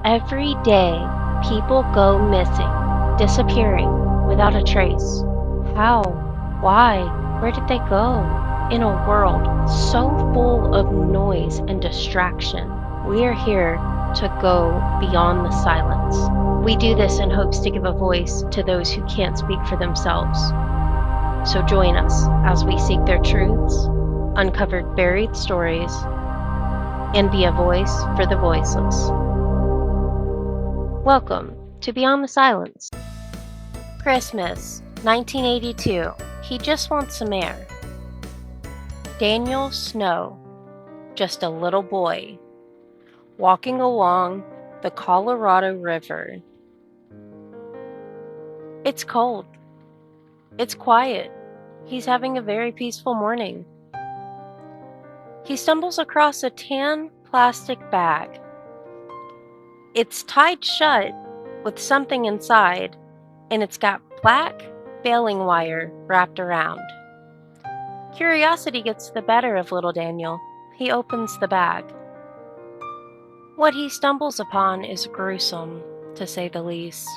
Every day, people go missing, disappearing without a trace. How? Why? Where did they go? In a world so full of noise and distraction, we are here to go beyond the silence. We do this in hopes to give a voice to those who can't speak for themselves. So join us as we seek their truths, uncover buried stories, and be a voice for the voiceless. Welcome to Beyond the Silence. Christmas, 1982. He just wants some air. Daniel Snow, just a little boy, walking along the Colorado River. It's cold. It's quiet. He's having a very peaceful morning. He stumbles across a tan plastic bag. It's tied shut with something inside, and it's got black baling wire wrapped around. Curiosity gets the better of little Daniel. He opens the bag. What he stumbles upon is gruesome, to say the least,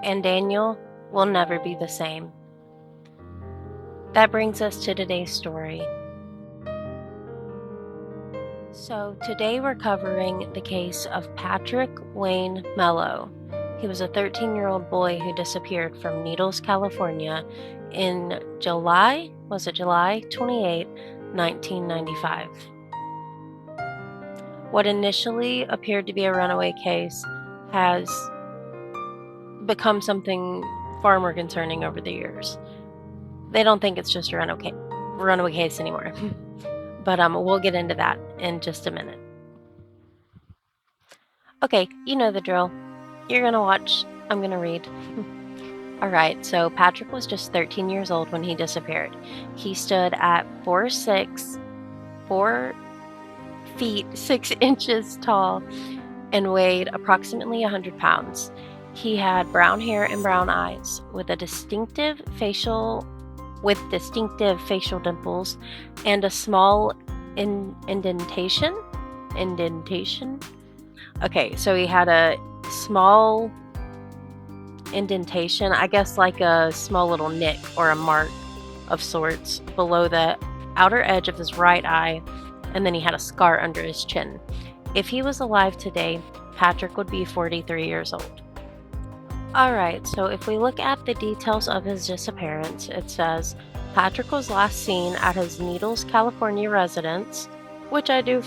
and Daniel will never be the same. That brings us to today's story. So today we're covering the case of Patrick Wayne Mello. He was a 13-year-old boy who disappeared from Needles, California in July 28, 1995. What initially appeared to be a runaway case has become something far more concerning over the years. They don't think it's just a runaway case anymore. But we'll get into that in just a minute. Okay, you know the drill. You're going to watch, I'm going to read. All right, so Patrick was just 13 years old when he disappeared. He stood at 4 feet 6 inches tall and weighed approximately 100 pounds. He had brown hair and brown eyes with distinctive facial dimples and a small indentation. Okay, so he had a small indentation, I guess like a small little nick or a mark of sorts below the outer edge of his right eye, and then he had a scar under his chin. If he was alive today, Patrick would be 43 years old. Alright, so if we look at the details of his disappearance, it says Patrick was last seen at his Needles, California residence, which I think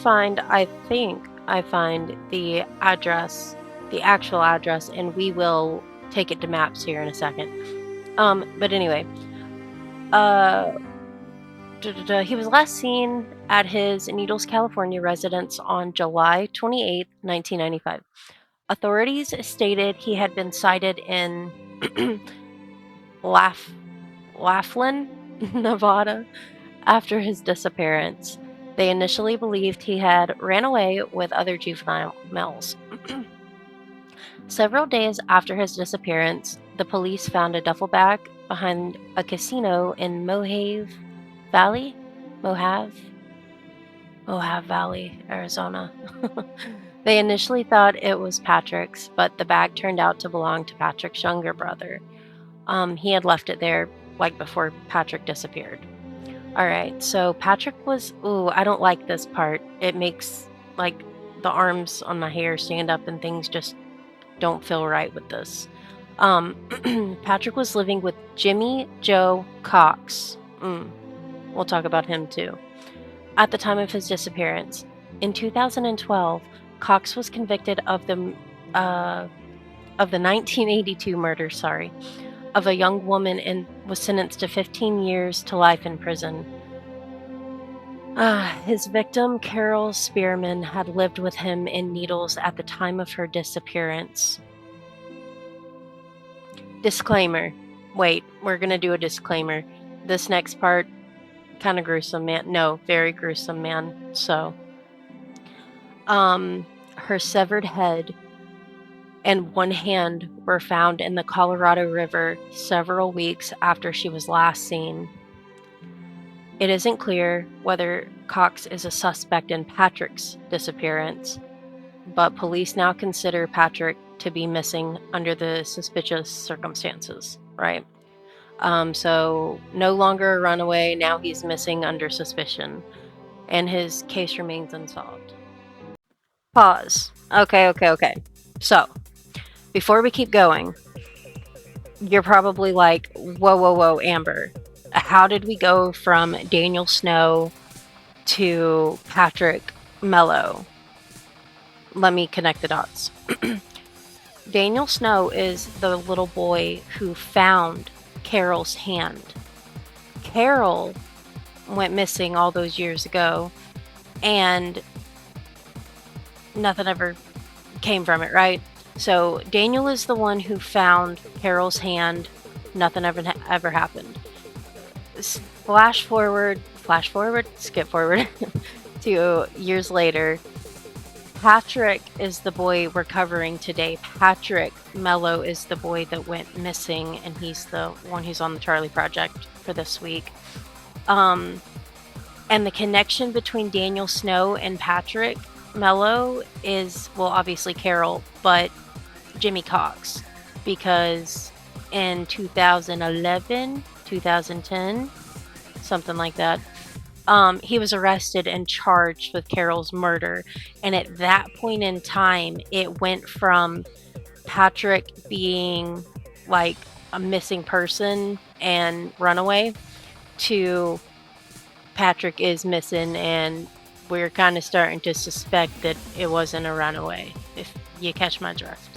I find the address, the actual address, and we will take it to maps here in a second. But anyway, he was last seen at his Needles, California residence on July 28, 1995. Authorities stated he had been sighted in Laughlin, Nevada, after his disappearance. They initially believed he had ran away with other juvenile males. Several days after his disappearance, the police found a duffel bag behind a casino in Mojave Valley, Arizona. They initially thought it was Patrick's, but the bag turned out to belong to Patrick's younger brother. He had left it there before Patrick disappeared. Alright, so Patrick was, I don't like this part. It makes the arms on my hair stand up and things just don't feel right with this. Patrick was living with Jimmy Joe Cox. We'll talk about him too. At the time of his disappearance. In 2012, Cox was convicted of the 1982 murder, of a young woman and was sentenced to 15 years to life in prison. His victim, Carol Spearman, had lived with him in Needles at the time of her disappearance. Disclaimer. Wait, we're going to do a disclaimer. This next part, kind of gruesome, man. No, very gruesome, man. So, her severed head and one hand were found in the Colorado River several weeks after she was last seen. It isn't clear whether Cox is a suspect in Patrick's disappearance, but police now consider Patrick to be missing under the suspicious circumstances, right? So no longer a runaway, now he's missing under suspicion, and his case remains unsolved. Pause. Okay. So, before we keep going, you're probably like, whoa, Amber. How did we go from Daniel Snow to Patrick Mello? Let me connect the dots. Daniel Snow is the little boy who found Carol's hand. Carol went missing all those years ago, and nothing ever came from it, right? So Daniel is the one who found Carol's hand. Nothing ever happened. Flash forward, skip forward to years later. Patrick is the boy we're covering today. Patrick Mello is the boy that went missing, and he's the one who's on the Charlie Project for this week. And the connection between Daniel Snow and Patrick Mello is, well, obviously Carol, but Jimmy Cox, because in 2011, 2010, something like that, he was arrested and charged with Carol's murder. And at that point in time, it went from Patrick being like a missing person and runaway to Patrick is missing, and we're kind of starting to suspect that it wasn't a runaway, if you catch my drift.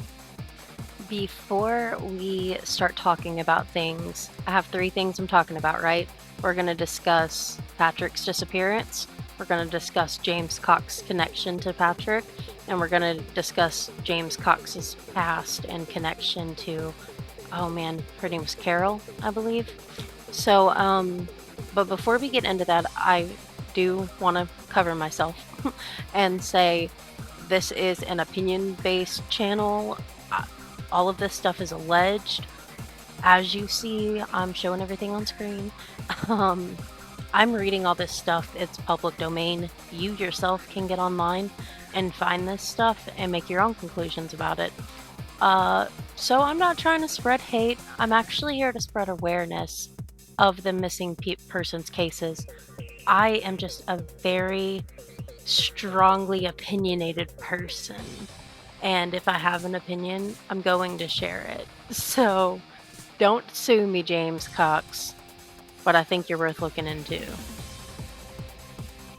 Before we start talking about things, I have 3 things I'm talking about, right? We're going to discuss Patrick's disappearance, we're going to discuss James Cox's connection to Patrick, and we're going to discuss James Cox's past and connection to, oh man, her name was Carol, I believe. So, but before we get into that, I do want to cover myself and say this is an opinion-based channel. All of this stuff is alleged. As you see, I'm showing everything on screen. I'm reading all this stuff. It's public domain. You yourself can get online and find this stuff and make your own conclusions about it. So I'm not trying to spread hate. I'm actually here to spread awareness of the missing persons cases. I am just a very strongly opinionated person. And if I have an opinion, I'm going to share it. So don't sue me, James Cox, but I think you're worth looking into.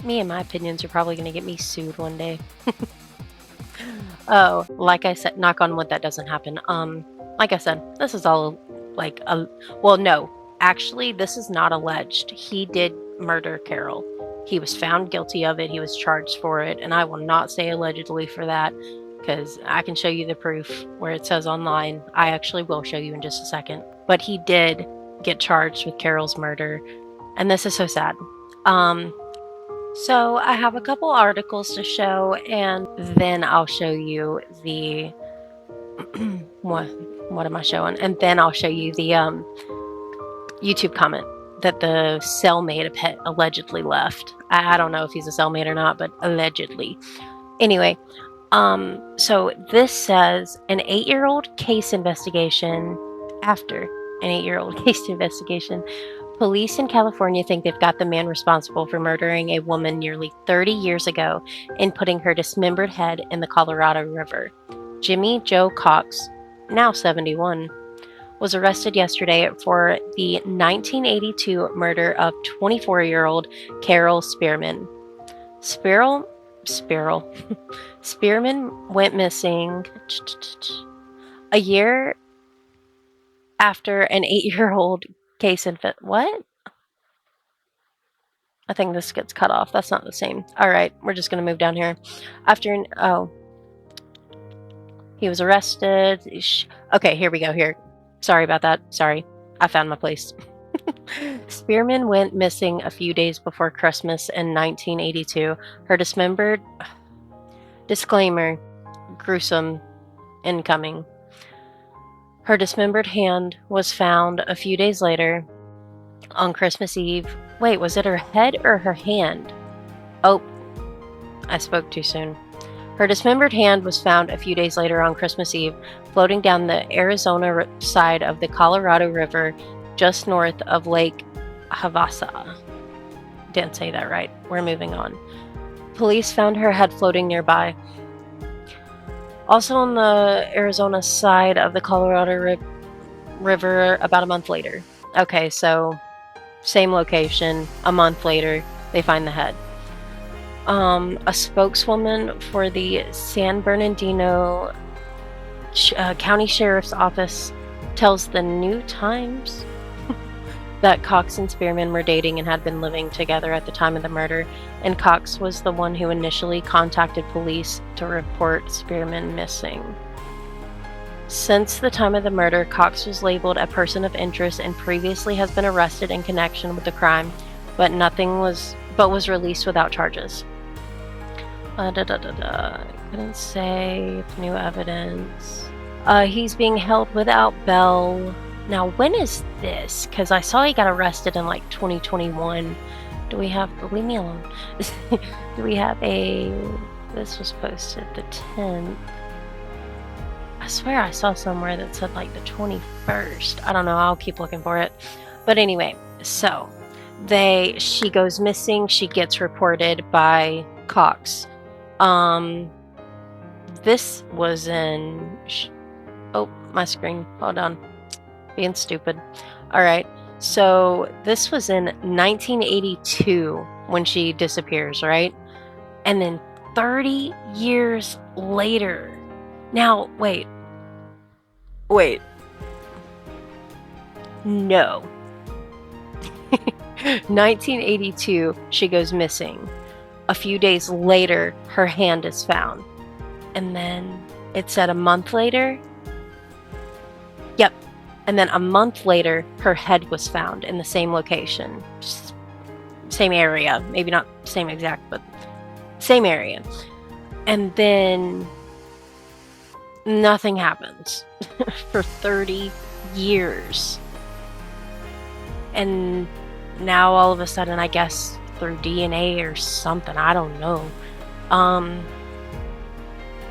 Me and my opinions are probably going to get me sued one day. Oh, like I said, knock on wood, that doesn't happen. Like I said, this is all like well, no, actually, this is not alleged. He did murder Carol. He was found guilty of it. He was charged for it, and I will not say allegedly for that, because I can show you the proof where it says online. I actually will show you in just a second. But he did get charged with Carol's murder, and this is so sad. So I have a couple articles to show, and then I'll show you the what am I showing? And then I'll show you the YouTube comment that the cellmate allegedly left. I don't know if he's a cellmate or not, but allegedly. Anyway, so this says an 8-year-old case investigation. After an 8-year-old case investigation, police in California think they've got the man responsible for murdering a woman nearly 30 years ago and putting her dismembered head in the Colorado River. Jimmy Joe Cox, now 71, was arrested yesterday for the 1982 murder of 24-year-old Carol Spearman. Spearman went missing a year after an 8-year-old case what? I think this gets cut off. That's not the same. All right, we're just going to move down here. He was arrested. Okay, here we go. Here. Sorry about that. Sorry. I found my place. Spearman went missing a few days before Christmas in 1982. Her dismembered... Disclaimer. Gruesome incoming. Her dismembered hand was found a few days later on Christmas Eve. Wait, was it her head or her hand? Oh, I spoke too soon. Her dismembered hand was found a few days later on Christmas Eve, floating down the Arizona side of the Colorado River just north of Lake Havasu. Didn't say that right. We're moving on. Police found her head floating nearby. Also on the Arizona side of the Colorado River about a month later. Okay, so same location. A month later, they find the head. A spokeswoman for the San Bernardino County Sheriff's Office tells the New Times that Cox and Spearman were dating and had been living together at the time of the murder, and Cox was the one who initially contacted police to report Spearman missing. Since the time of the murder, Cox was labeled a person of interest and previously has been arrested in connection with the crime, but was released without charges. Couldn't say new evidence. He's being held without bail. Now, when is this? Because I saw he got arrested in like 2021. Do we have... Leave me alone. Do we have a... This was posted the 10th. I swear I saw somewhere that said like the 21st. I don't know. I'll keep looking for it. But anyway, so she goes missing. She gets reported by Cox. This was in... Oh, my screen. Hold on. Being stupid. All right. So this was in 1982 when she disappears, right? And then 30 years later. Now, wait. No. 1982, she goes missing. A few days later, her hand is found. And then it said a month later. Yep. And then a month later, her head was found in the same location. Same area. Maybe not same exact, but same area. And then nothing happens for 30 years. And now all of a sudden, I guess through DNA or something, I don't know,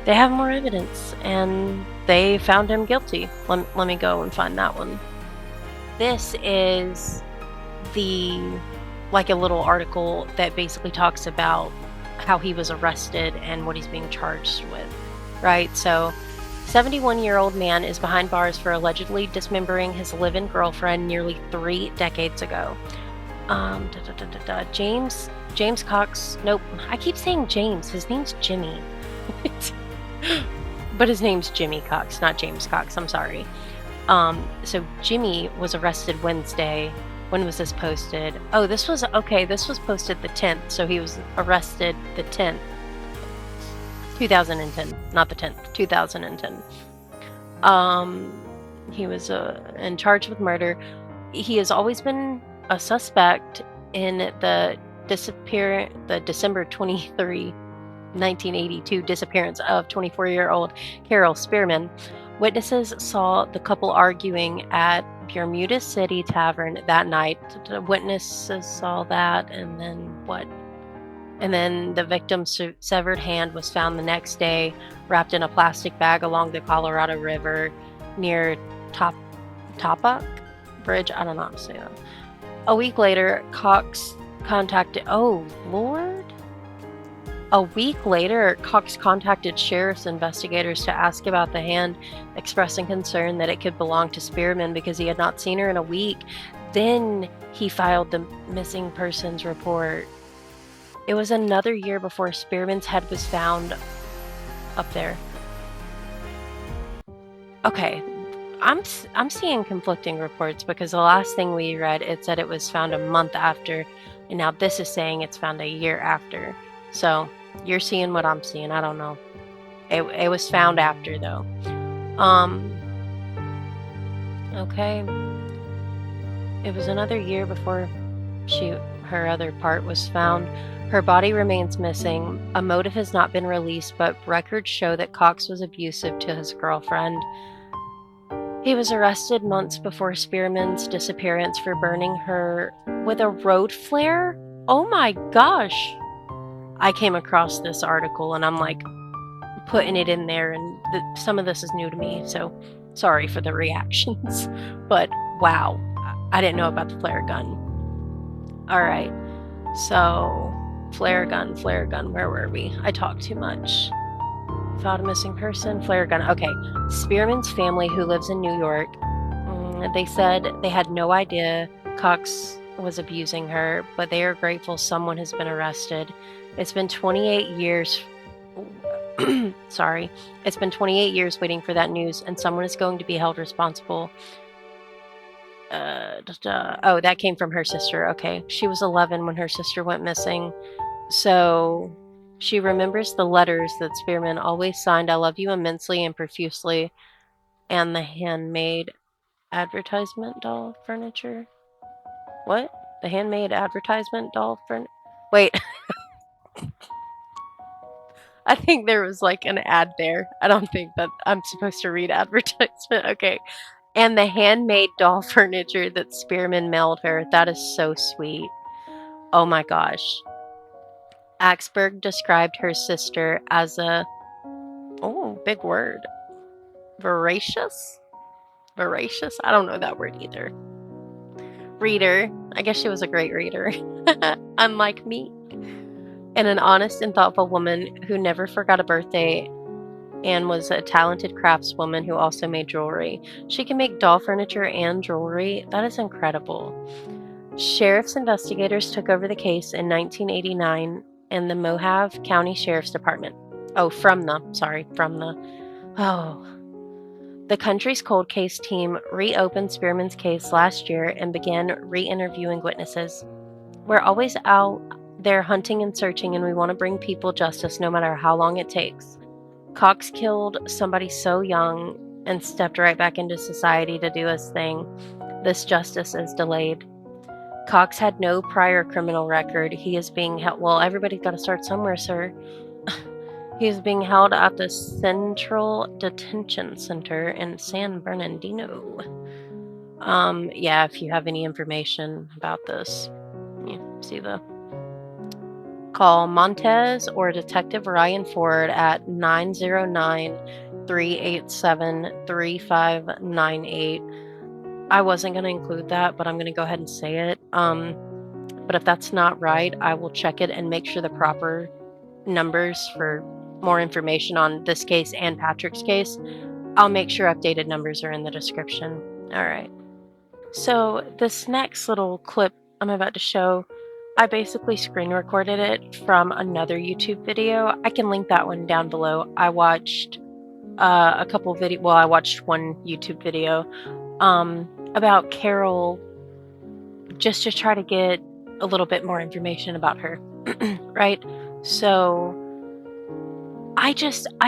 they have more evidence and they found him guilty. Let me go and find that one. This is like a little article that basically talks about how he was arrested and what he's being charged with, right? So 71-year-old man is behind bars for allegedly dismembering his live-in girlfriend nearly 3 decades ago. James Cox. Nope, I keep saying James. His name's Jimmy. But his name's Jimmy Cox, not James Cox. I'm sorry. So Jimmy was arrested Wednesday. When was this posted? Oh, this was posted the 10th. So he was arrested the 10th. 2010, not the 10th, 2010. He was in charge with murder. He has always been a suspect in the December 23, 1982 disappearance of 24-year-old Carol Spearman. Witnesses saw the couple arguing at Bermuda City Tavern that night. The witnesses saw that, and then what? And then the victim's severed hand was found the next day, wrapped in a plastic bag along the Colorado River near Topak Bridge. I don't know how to say that. A week later, Cox contacted... Oh, Lord? A week later, Cox contacted sheriff's investigators to ask about the hand, expressing concern that it could belong to Spearman because he had not seen her in a week. Then he filed the missing persons report. It was another year before Spearman's head was found up there. Okay, I'm seeing conflicting reports because the last thing we read, it said it was found a month after, and now this is saying it's found a year after. So you're seeing what I'm seeing. I don't know. It was found after though. Okay. It was another year before her other part was found. Her body remains missing. A motive has not been released, but records show that Cox was abusive to his girlfriend. He was arrested months before Spearman's disappearance for burning her with a road flare. Oh my gosh. I came across this article and I'm like, putting it in there, and some of this is new to me, so sorry for the reactions. But wow, I didn't know about the flare gun. All right, so flare gun, where were we? I talked too much. Found a missing person, flare gun. Okay, Spearman's family, who lives in New York, they said they had no idea Cox was abusing her, but they are grateful someone has been arrested. It's been 28 years. Sorry. It's been 28 years waiting for that news, and someone is going to be held responsible. Oh, that came from her sister. Okay. She was 11 when her sister went missing. So she remembers the letters that Spearman always signed, "I love you immensely and profusely," and the handmade advertisement doll furniture. What? The handmade advertisement doll furniture? Wait, I think there was like an ad there. I don't think that I'm supposed to read advertisement. Okay. And the handmade doll furniture that Spearman mailed her. That is so sweet. Oh my gosh. Axberg described her sister as a, oh, big word, voracious? Voracious? I don't know that word either. Reader. I guess she was a great reader. Unlike me. And an honest and thoughtful woman who never forgot a birthday and was a talented craftswoman who also made jewelry. She can make doll furniture and jewelry. That is incredible. Sheriff's investigators took over the case in 1989 in the Mohave County Sheriff's Department. From the. Oh. The country's cold case team reopened Spearman's case last year and began re-interviewing witnesses. We're always out there hunting and searching, and we want to bring people justice no matter how long it takes. Cox killed somebody so young and stepped right back into society to do his thing. This justice is delayed. Cox had no prior criminal record. He is being held. Well, everybody's got to start somewhere, sir. He is being held at the Central Detention Center in San Bernardino. Yeah, if you have any information about this, you see the call Montez or Detective Ryan Ford at 909-387-3598. I wasn't going to include that, but I'm going to go ahead and say it. But if that's not right, I will check it and make sure the proper numbers for more information on this case and Patrick's case. I'll make sure updated numbers are in the description. All right. So this next little clip I'm about to show, I basically screen recorded it from another YouTube video. I can link that one down below. I watched I watched one YouTube video about Carol just to try to get a little bit more information about her, right? So I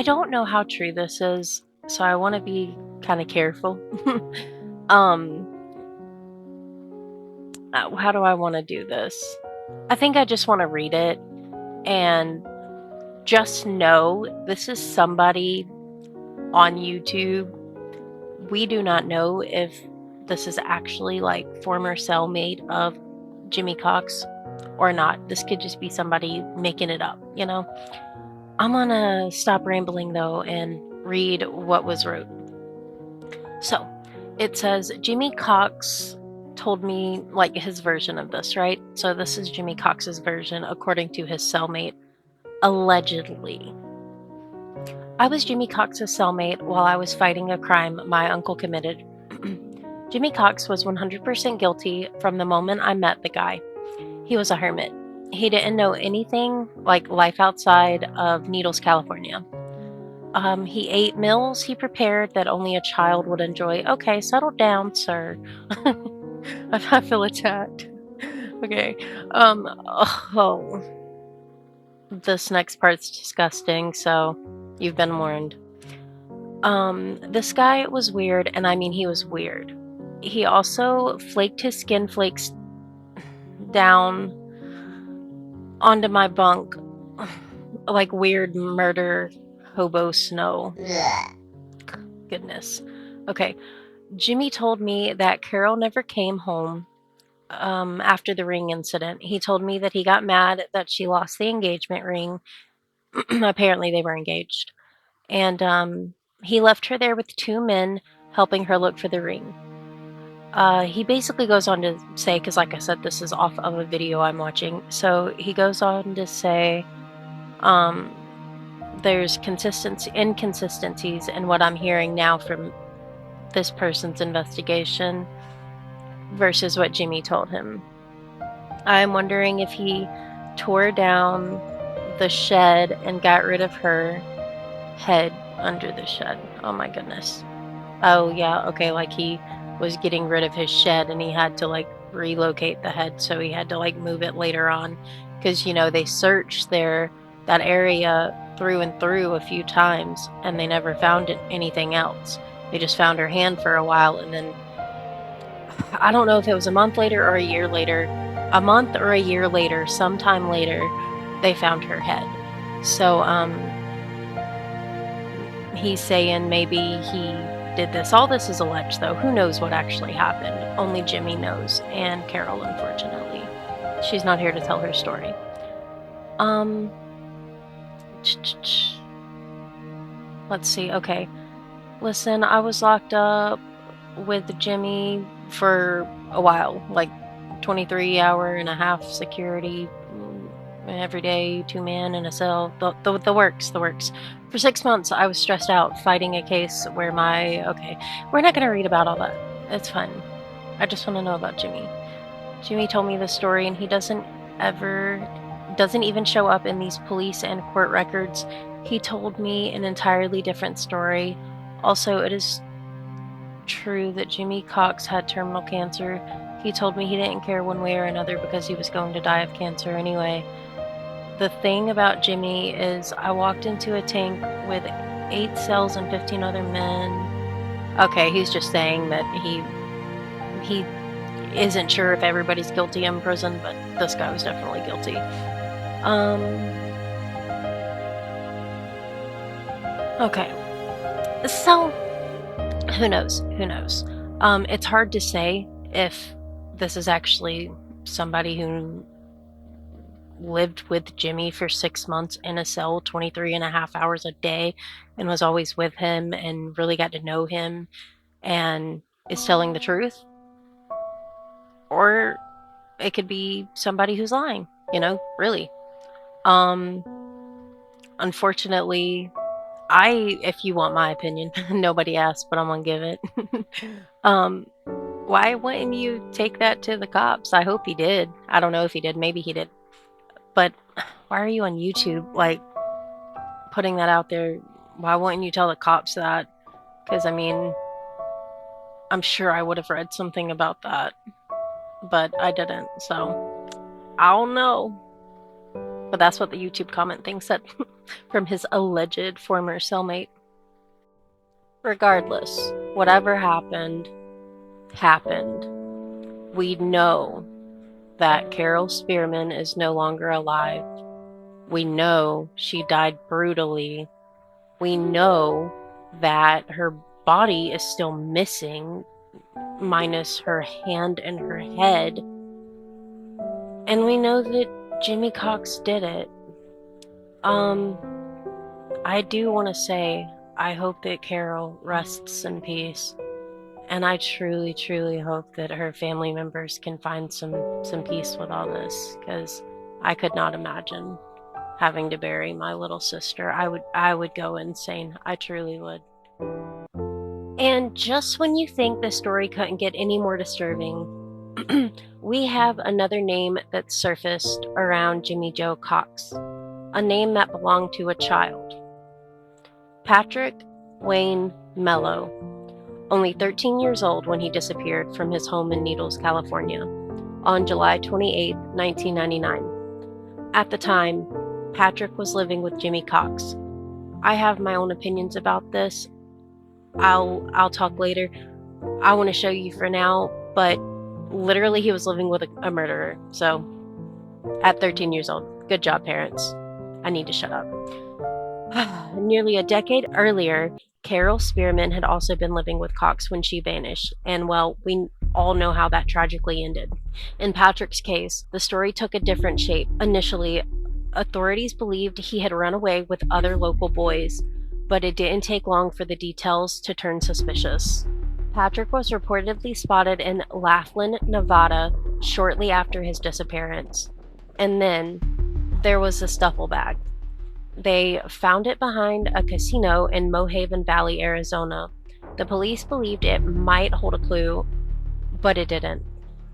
don't know how true this is, so I want to be kind of careful. How do I want to do this? I think I just want to read it and just know this is somebody on YouTube. We do not know if this is actually like former cellmate of Jimmy Cox or not. This could just be somebody making it up, you know? I'm gonna stop rambling though and read what was wrote. So it says Jimmy Cox told me like his version of this, right? So this is Jimmy Cox's version according to his cellmate. Allegedly. I was Jimmy Cox's cellmate while I was fighting a crime my uncle committed. Jimmy Cox was 100% guilty from the moment I met the guy. He was a hermit. He didn't know anything like life outside of Needles, California. He ate meals he prepared that only a child would enjoy. Okay, settle down, sir. I feel attacked. Okay. Oh, this next part's disgusting, so you've been warned. This guy was weird, and I mean he was weird. He also flaked his skin flakes down onto my bunk like weird murder hobo snow. Goodness. Okay. Jimmy told me that Carol never came home after the ring incident. He told me that he got mad that she lost the engagement ring. Apparently, they were engaged. And he left her there with 2 men helping her look for the ring. He basically goes on to say, because like I said, this is off of a video I'm watching. So he goes on to say, there's inconsistencies in what I'm hearing now from this person's investigation versus what Jimmy told him. I'm wondering if he tore down the shed and got rid of her head under the shed. Oh my goodness. Oh yeah, okay, like he was getting rid of his shed and he had to like relocate the head, so he had to like move it later on, because they searched that area through and through a few times and they never found anything else. They just found her hand for a while, and then I don't know if it was a month later or a year later, sometime later, they found her head. So he's saying maybe he did this. All this is alleged, though. Who knows what actually happened? Only Jimmy knows, and Carol, unfortunately. She's not here to tell her story. Let's see. Okay. Listen, I was locked up with Jimmy for a while, like 23-hour-and-a-half security every day, 2 men in a cell, the works. For 6 months, I was stressed out fighting a case where okay, we're not going to read about all that. It's fun. I just want to know about Jimmy. Jimmy told me the story, and he doesn't even show up in these police and court records. He told me an entirely different story. Also, it is true that Jimmy Cox had terminal cancer. He told me he didn't care one way or another because he was going to die of cancer anyway. The thing about Jimmy is I walked into a tank with 8 cells and 15 other men. Okay, he's just saying that he isn't sure if everybody's guilty in prison, but this guy was definitely guilty. Okay. So, who knows? It's hard to say if this is actually somebody who lived with Jimmy for 6 months in a cell 23.5 hours a day and was always with him and really got to know him and is telling the truth. Or it could be somebody who's lying, really. Unfortunately, if you want my opinion, nobody asked, but I'm gonna give it. Why wouldn't you take that to the cops? I hope he did. I don't know if he did. Maybe he did. But why are you on YouTube, like, putting that out there? Why wouldn't you tell the cops that? Because, I mean, I'm sure I would have read something about that. But I didn't, so I don't know. But that's what the YouTube comment thing said from his alleged former cellmate. Regardless, whatever happened. We know that Carol Spearman is no longer alive. We know she died brutally. We know that her body is still missing, minus her hand and her head. And we know that Jimmy Cox did it. I do want to say, I hope that Carol rests in peace. And I truly, truly hope that her family members can find some peace with all this, because I could not imagine having to bury my little sister. I would go insane. I truly would. And just when you think the story couldn't get any more disturbing, we have another name that surfaced around Jimmy Joe Cox, a name that belonged to a child. Patrick Wayne Mello, only 13 years old when he disappeared from his home in Needles, California, on July 28, 1999. At the time, Patrick was living with Jimmy Cox. I have my own opinions about this. I'll talk later. I want to show you for now, but literally he was living with a murderer. So, at 13 years old. Good job, parents. I need to shut up. Nearly a decade earlier, Carol Spearman had also been living with Cox when she vanished, and well, we all know how that tragically ended. In Patrick's case, the story took a different shape. Initially, authorities believed he had run away with other local boys, but it didn't take long for the details to turn suspicious. Patrick was reportedly spotted in Laughlin, Nevada, shortly after his disappearance. And then there was the duffel bag. They found it behind a casino in Mohaven Valley, Arizona. The police believed it might hold a clue, but it didn't.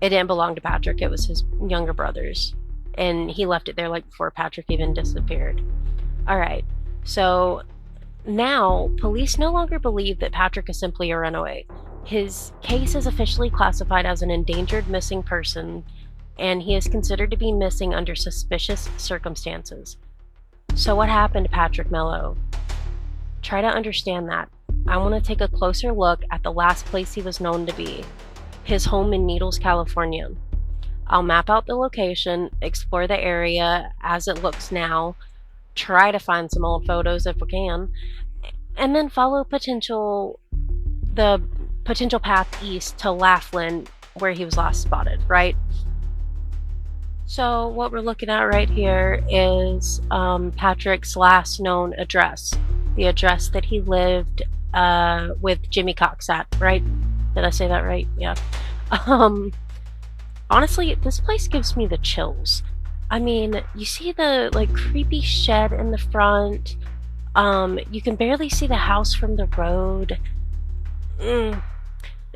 It didn't belong to Patrick. It was his younger brother's. And he left it there like before Patrick even disappeared. All right. So now, police no longer believe that Patrick is simply a runaway. His case is officially classified as an endangered missing person, and he is considered to be missing under suspicious circumstances. So what happened to Patrick Mello? Try to understand that. I want to take a closer look at the last place he was known to be, his home in Needles, California. I'll map out the location, explore the area as it looks now, try to find some old photos if we can, and then follow the potential path east to Laughlin, where he was last spotted, right? So what we're looking at right here is Patrick's last known address, the address that he lived with Jimmy Cox at, right? Did I say that right? Yeah. Honestly, this place gives me the chills. I mean, you see the like creepy shed in the front. You can barely see the house from the road.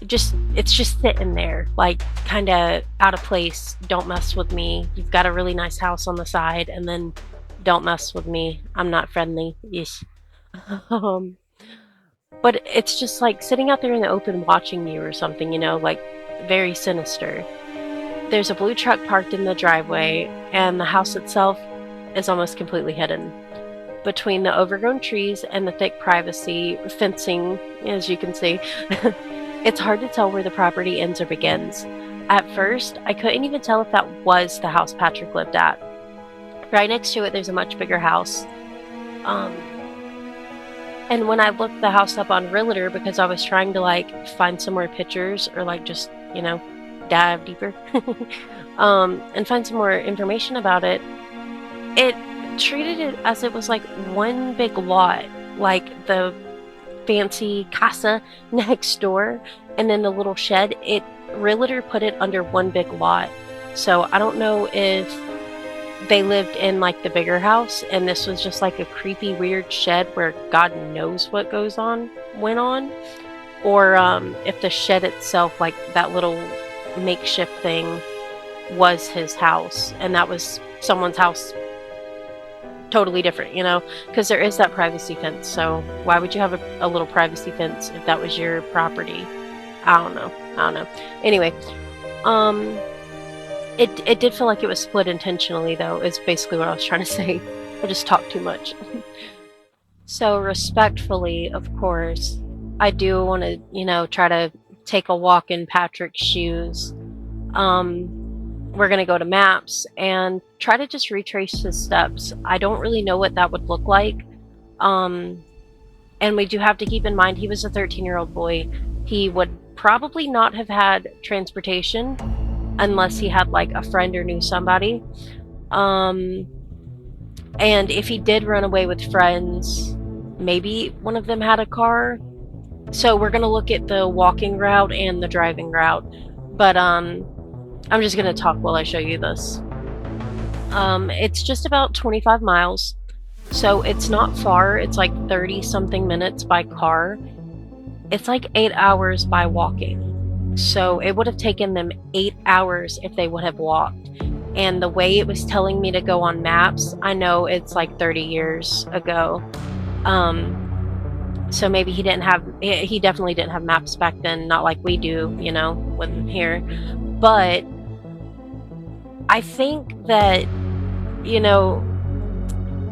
It's just sitting there, like kind of out of place. Don't mess with me. You've got a really nice house on the side, and then don't mess with me. I'm not friendly. Yes. But it's just like sitting out there in the open watching you or something, like very sinister. There's a blue truck parked in the driveway, and the house itself is almost completely hidden. Between the overgrown trees and the thick privacy fencing, as you can see, it's hard to tell where the property ends or begins. At first, I couldn't even tell if that was the house Patrick lived at. Right next to it, there's a much bigger house. And when I looked the house up on Realtor, because I was trying to find some more pictures or just, dive deeper and find some more information about it, it treated it as it was like one big lot, like the fancy casa next door and then the little shed. Realtor put it under one big lot. So I don't know if they lived in the bigger house and this was just like a creepy weird shed where God knows what went on, or if the shed itself, like that little makeshift thing, was his house and that was someone's house totally different, because there is that privacy fence. So why would you have a little privacy fence if that was your property? I don't know. Anyway, it did feel like it was split intentionally, though, is basically what I was trying to say. I just talked too much. So respectfully, of course, I do want to, try to take a walk in Patrick's shoes. We're going to go to maps and try to just retrace his steps. I don't really know what that would look like. And we do have to keep in mind he was a 13-year-old boy. He would probably not have had transportation unless he had a friend or knew somebody. And if he did run away with friends, maybe one of them had a car. So we're going to look at the walking route and the driving route. But I'm just going to talk while I show you this. It's just about 25 miles. So it's not far. It's 30-something minutes by car. It's 8 hours by walking. So it would have taken them 8 hours if they would have walked. And the way it was telling me to go on maps, I know it's 30 years ago. So maybe he definitely didn't have maps back then, not like we do, when here. But I think that,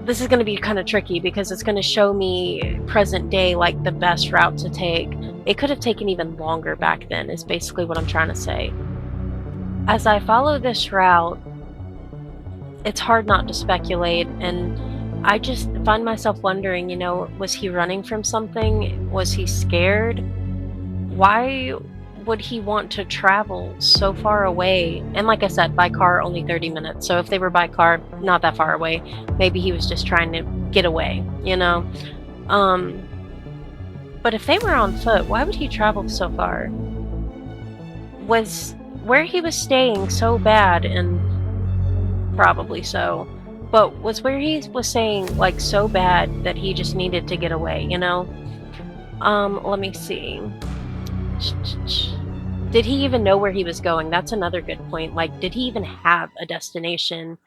this is going to be kind of tricky because it's going to show me present day, the best route to take. It could have taken even longer back then, is basically what I'm trying to say. As I follow this route, it's hard not to speculate, and I just find myself wondering, was he running from something? Was he scared? Why would he want to travel so far away? And like I said, by car, only 30 minutes. So if they were by car, not that far away. Maybe he was just trying to get away, But if they were on foot, why would he travel so far? Was where he was staying so bad? And probably so, but was where he was staying like so bad that he just needed to get away, you know? Let me see. Did he even know where he was going? That's another good point. Like, did he even have a destination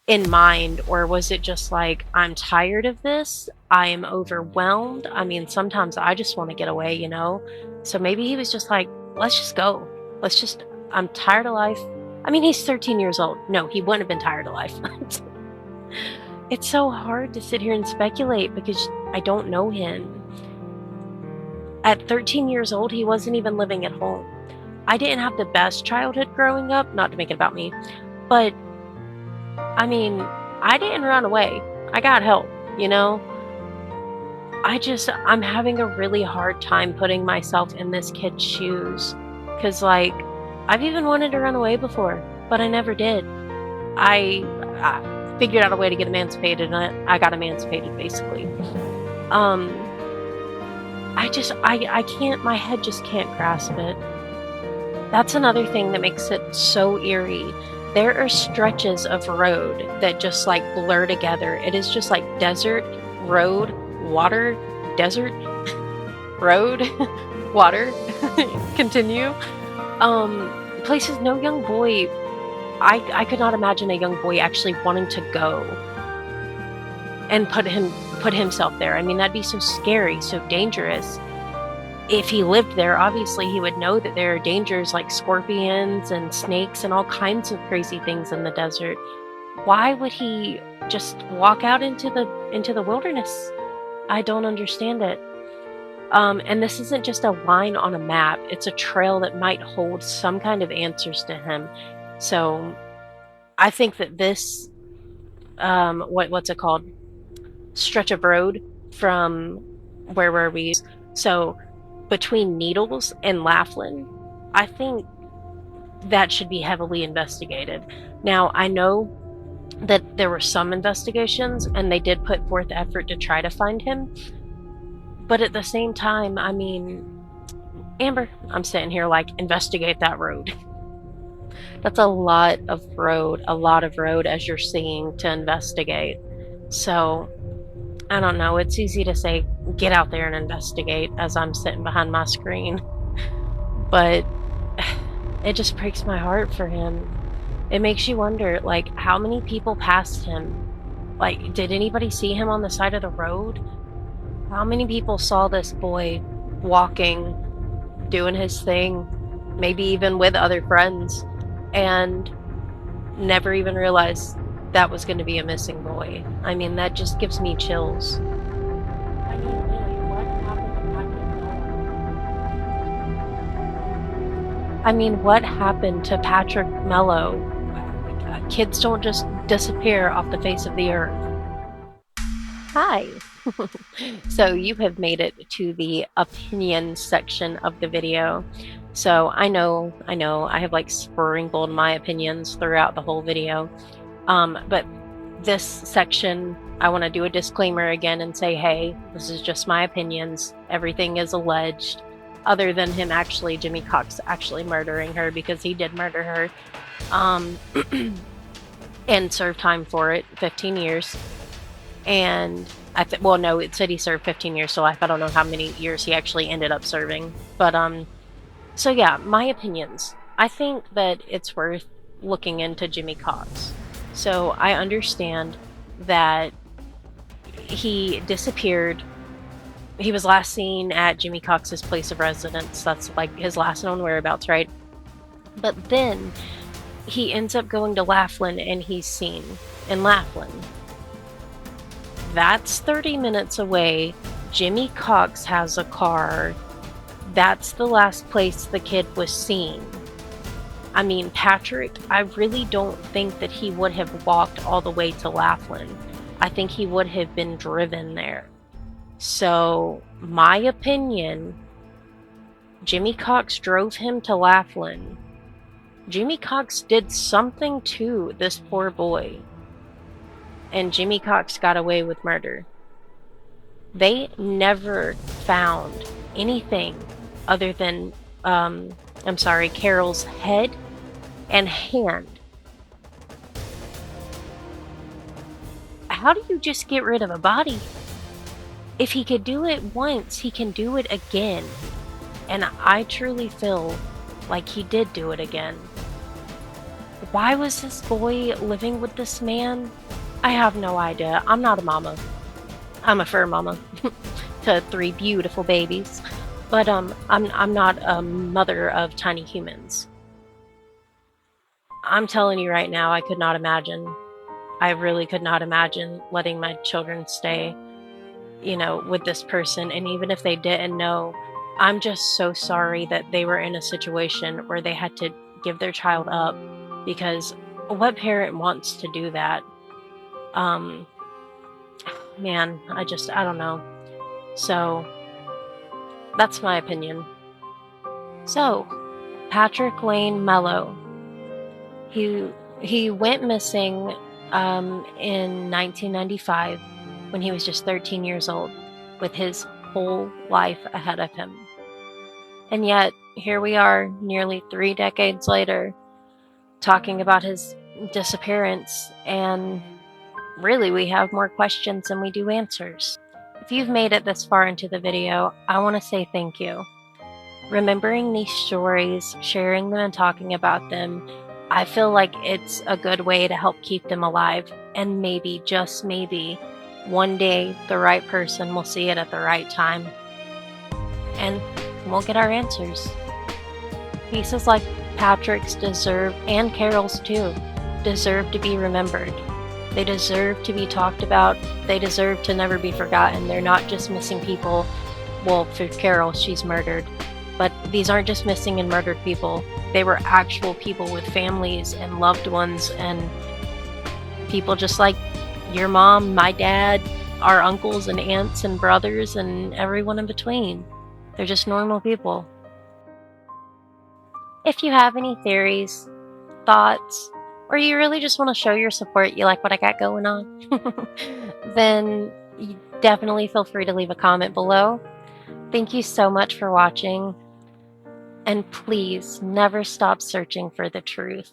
in mind, or was it just like, I'm tired of this, I am overwhelmed, I mean, sometimes I just want to get away, you know? So maybe he was just like, let's just go, I'm tired of life. I mean, he's 13 years old. No, he wouldn't have been tired of life. It's so hard to sit here and speculate because I don't know him. At 13 years old, he wasn't even living at home. I didn't have the best childhood growing up, not to make it about me, but I mean, I didn't run away. I got help, you know? I'm having a really hard time putting myself in this kid's shoes. Cause like, I've even wanted to run away before, but I never did. I figured out a way to get emancipated, and I got emancipated basically. I can't, my head just can't grasp it. That's another thing that makes it so eerie. There are stretches of road that just like blur together. It is just like desert, road, water, desert, road, water, continue. Places no young boy, I could not imagine a young boy actually wanting to go and put himself there. I mean, that'd be so scary, so dangerous. If he lived there, obviously he would know that there are dangers like scorpions and snakes and all kinds of crazy things in the desert. Why would he just walk out into the wilderness? I don't understand it. And this isn't just a line on a map. It's a trail that might hold some kind of answers to him. So I think that this, what's it called? Stretch of road from, where were we? So between Needles and Laughlin, I think that should be heavily investigated. Now, I know that there were some investigations and they did put forth effort to try to find him. But at the same time, I mean, Amber, I'm sitting here like, investigate that road. That's a lot of road as you're seeing to investigate. So, I don't know. It's easy to say, get out there and investigate as I'm sitting behind my screen. But it just breaks my heart for him. It makes you wonder, like, how many people passed him? Like, did anybody see him on the side of the road? How many people saw this boy walking, doing his thing, maybe even with other friends, and never even realized that was going to be a missing boy? I mean, that just gives me chills. I mean, really, what happened to Patrick Mello? I mean, what happened to Patrick Mello? Kids don't just disappear off the face of the earth. Hi. So you have made it to the opinion section of the video. So I know, I have like sprinkled my opinions throughout the whole video. But this section, I want to do a disclaimer again and say, hey, this is just my opinions. Everything is alleged, other than him actually, Jimmy Cox actually murdering her, because he did murder her. And served time for it, 15 years. And well, no, it said he served 15 years, so I don't know how many years he actually ended up serving. But so yeah, my opinions. I think that it's worth looking into Jimmy Cox. So I understand that he disappeared. He was last seen at Jimmy Cox's place of residence. That's like his last known whereabouts, right? But then he ends up going to Laughlin and he's seen in Laughlin. That's 30 minutes away. Jimmy Cox has a car. That's the last place the kid was seen. I mean, Patrick, I really don't think that he would have walked all the way to Laughlin. I think he would have been driven there. So, my opinion, Jimmy Cox drove him to Laughlin. Jimmy Cox did something to this poor boy. And Jimmy Cox got away with murder. They never found anything other than, Carol's head and hand. How do you just get rid of a body? If he could do it once, he can do it again. And I truly feel like he did do it again. Why was this boy living with this man? I have no idea. I'm not a mama. I'm a fur mama to 3 beautiful babies. But I'm not a mother of tiny humans. I'm telling you right now, I could not imagine. I really could not imagine letting my children stay, with this person. And even if they didn't know, I'm just so sorry that they were in a situation where they had to give their child up, because what parent wants to do that? Man, I don't know. So that's my opinion. So Patrick Wayne Mello, he went missing in 1995 when he was just 13 years old, with his whole life ahead of him. And yet, here we are, nearly 3 decades later, talking about his disappearance, and really we have more questions than we do answers. If you've made it this far into the video, I want to say thank you. Remembering these stories, sharing them and talking about them, I feel like it's a good way to help keep them alive, and maybe, just maybe, one day the right person will see it at the right time, and we'll get our answers. Pieces like Patrick's deserve, and Carol's too, deserve to be remembered. They deserve to be talked about. They deserve to never be forgotten. They're not just missing people. Well, for Carol, she's murdered. But these aren't just missing and murdered people. They were actual people with families and loved ones, and people just like your mom, my dad, our uncles and aunts and brothers and everyone in between. They're just normal people. If you have any theories, thoughts, or you really just want to show your support, you like what I got going on, then you definitely feel free to leave a comment below. Thank you so much for watching, and please never stop searching for the truth.